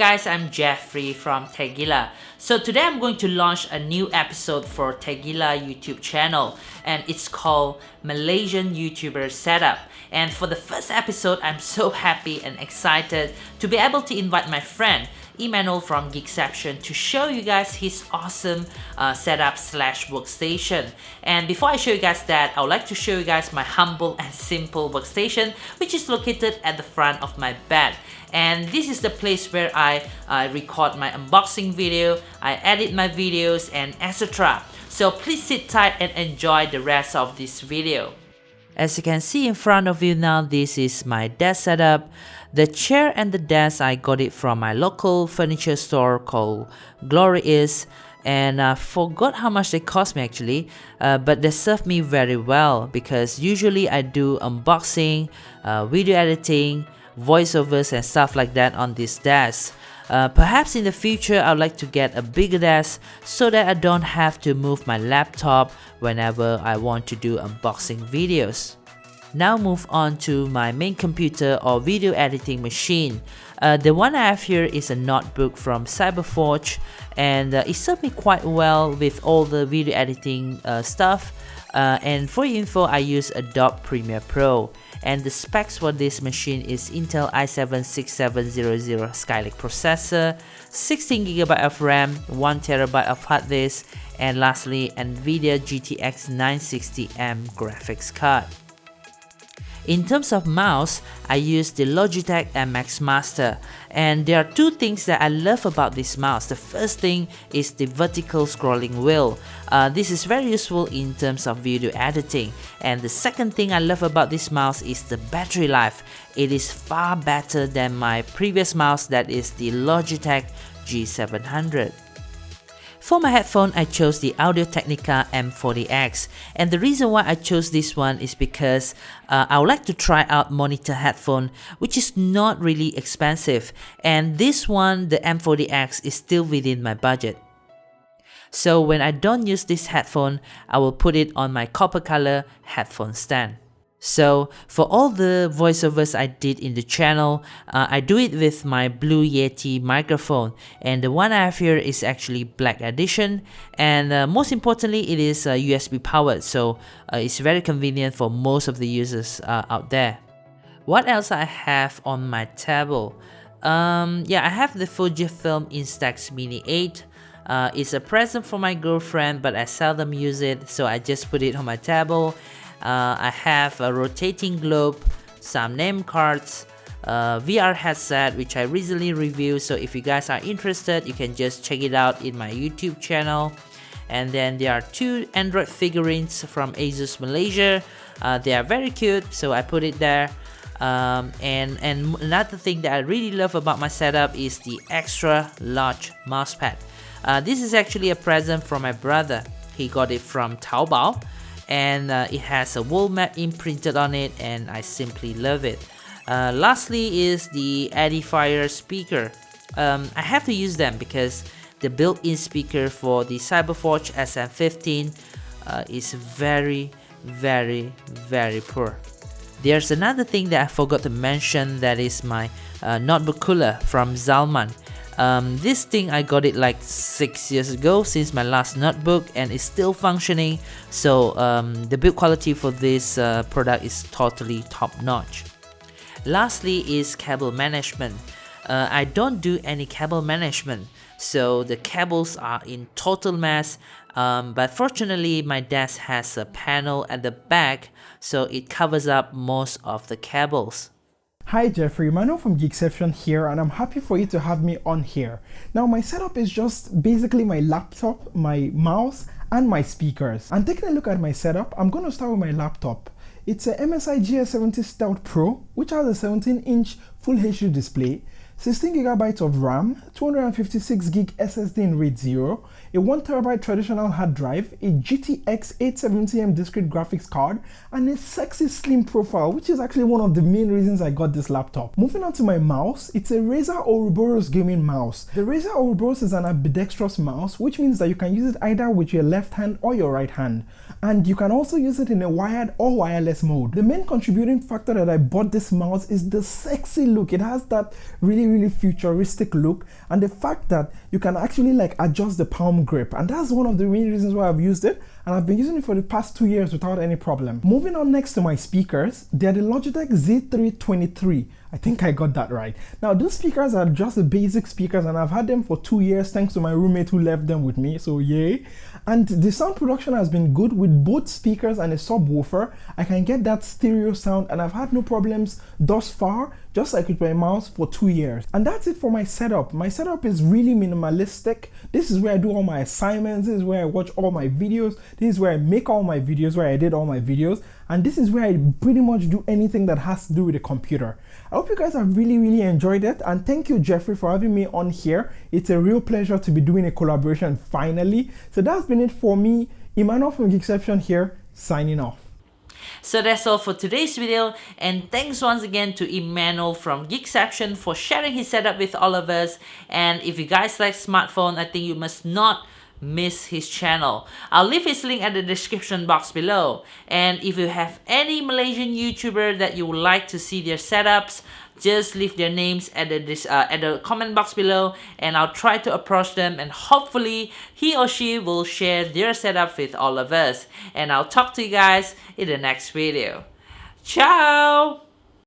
guys, I'm Jeffrey from Tegila. So today I'm going to launch a new episode for Tegila YouTube channel, and it's called Malaysian YouTuber Setup. And for the first episode, I'm so happy and excited to be able to invite my friend Emmanuel from GEEKCEPTION to show you guys his awesome setup slash workstation. And before I show you guys that, I would like to show you guys my humble and simple workstation, which is located at the front of my bed. And this is the place where I record my unboxing video, I edit my videos, and etc. So please sit tight and enjoy the rest of this video. As you can see in front of you now, this is my desk setup. The chair and the desk, I got it from my local furniture store called Glorious, and I forgot how much they cost me actually, but they served me very well because usually I do unboxing, video editing, voiceovers and stuff like that on this desk. Perhaps in the future I would like to get a bigger desk so that I don't have to move my laptop whenever I want to do unboxing videos. Now move on to my main computer or video editing machine. The one I have here is a notebook from Cyberforge, and it served me quite well with all the video editing stuff. And for your info, I use Adobe Premiere Pro, and the specs for this machine is Intel i7-6700 Skylake processor, 16GB of RAM, 1TB of hard disk, and lastly NVIDIA GTX 960M graphics card. In terms of mouse, I use the Logitech MX Master, and there are two things that I love about this mouse. The first thing is the vertical scrolling wheel. This is very useful in terms of video editing, and the second thing I love about this mouse is the battery life. It is far better than my previous mouse, that is the Logitech G700. For my headphone, I chose the Audio-Technica M40X, and the reason why I chose this one is because I would like to try out monitor headphone, which is not really expensive, and this one, the M40X, is still within my budget. So when I don't use this headphone, I will put it on my copper color headphone stand. So for all the voiceovers I did in the channel, I do it with my Blue Yeti microphone, and the one I have here is actually Black Edition, and most importantly it is USB powered, so it's very convenient for most of the users out there. What else I have on my table? Yeah, I have the Fujifilm Instax Mini 8. It's a present for my girlfriend, but I seldom use it, so I just put it on my table. I have a rotating globe, some name cards, VR headset which I recently reviewed, so if you guys are interested you can just check it out in my YouTube channel. And then there are two Android figurines from Asus Malaysia. They are very cute, so I put it there. And another thing that I really love about my setup is the extra large mousepad. This is actually a present from my brother. He got it from Taobao, and it has a world map imprinted on it, and I simply love it. Lastly is the Edifier speaker. I have to use them because the built-in speaker for the Cyberforge SM15 is very poor. There's another thing that I forgot to mention, that is my notebook cooler from Zalman. This thing I got it like 6 years ago since my last notebook, and it's still functioning, so the build quality for this product is totally top notch. Lastly is cable management. I don't do any cable management, so the cables are in total mess, but fortunately my desk has a panel at the back, so it covers up most of the cables. Hi Jeffrey, Emmanuel from GEEKCEPTION here, and I'm happy for you to have me on here. Now my setup is just basically my laptop, my mouse, and my speakers. And taking a look at my setup, I'm going to start with my laptop. It's a MSI GS70 Stout Pro, which has a 17-inch Full HD display, 16GB of RAM, 256GB SSD in RAID 0, a 1TB traditional hard drive, a GTX 870M discrete graphics card, and a sexy slim profile, which is actually one of the main reasons I got this laptop. Moving on to my mouse, it's a Razer Ouroboros gaming mouse. The Razer Ouroboros is an ambidextrous mouse, which means that you can use it either with your left hand or your right hand, and you can also use it in a wired or wireless mode. The main contributing factor that I bought this mouse is the sexy look. It has that really really futuristic look, and the fact that you can actually like adjust the palm grip, and that's one of the main reasons why I've used it, and I've been using it for the past 2 years without any problem. Moving on next to my speakers, they're the Logitech Z323. I think I got that right. Now those speakers are just the basic speakers, and I've had them for 2 years thanks to my roommate who left them with me, so yay. And the sound production has been good with both speakers and a subwoofer. I can get that stereo sound, and I've had no problems thus far, just like with my mouse, for 2 years. And that's it for my setup. My setup is really minimalistic. This is where I do all my assignments, this is where I watch all my videos, this is where I make all my videos, where I did all my videos, and this is where I pretty much do anything that has to do with the computer. I hope you guys have really enjoyed it, and thank you, Jeffrey, for having me on here. It's a real pleasure to be doing a collaboration finally. So that's been it for me, Emmanuel from GEEKCEPTION here, signing off. So that's all for today's video, and thanks once again to Emmanuel from GEEKCEPTION for sharing his setup with all of us. And if you guys like smartphone, I think you must not miss his channel. I'll leave his link at the description box below. And if you have any Malaysian YouTuber that you would like to see their setups, just leave their names at the comment box below, and I'll try to approach them, and hopefully he or she will share their setup with all of us. And I'll talk to you guys in the next video. Ciao!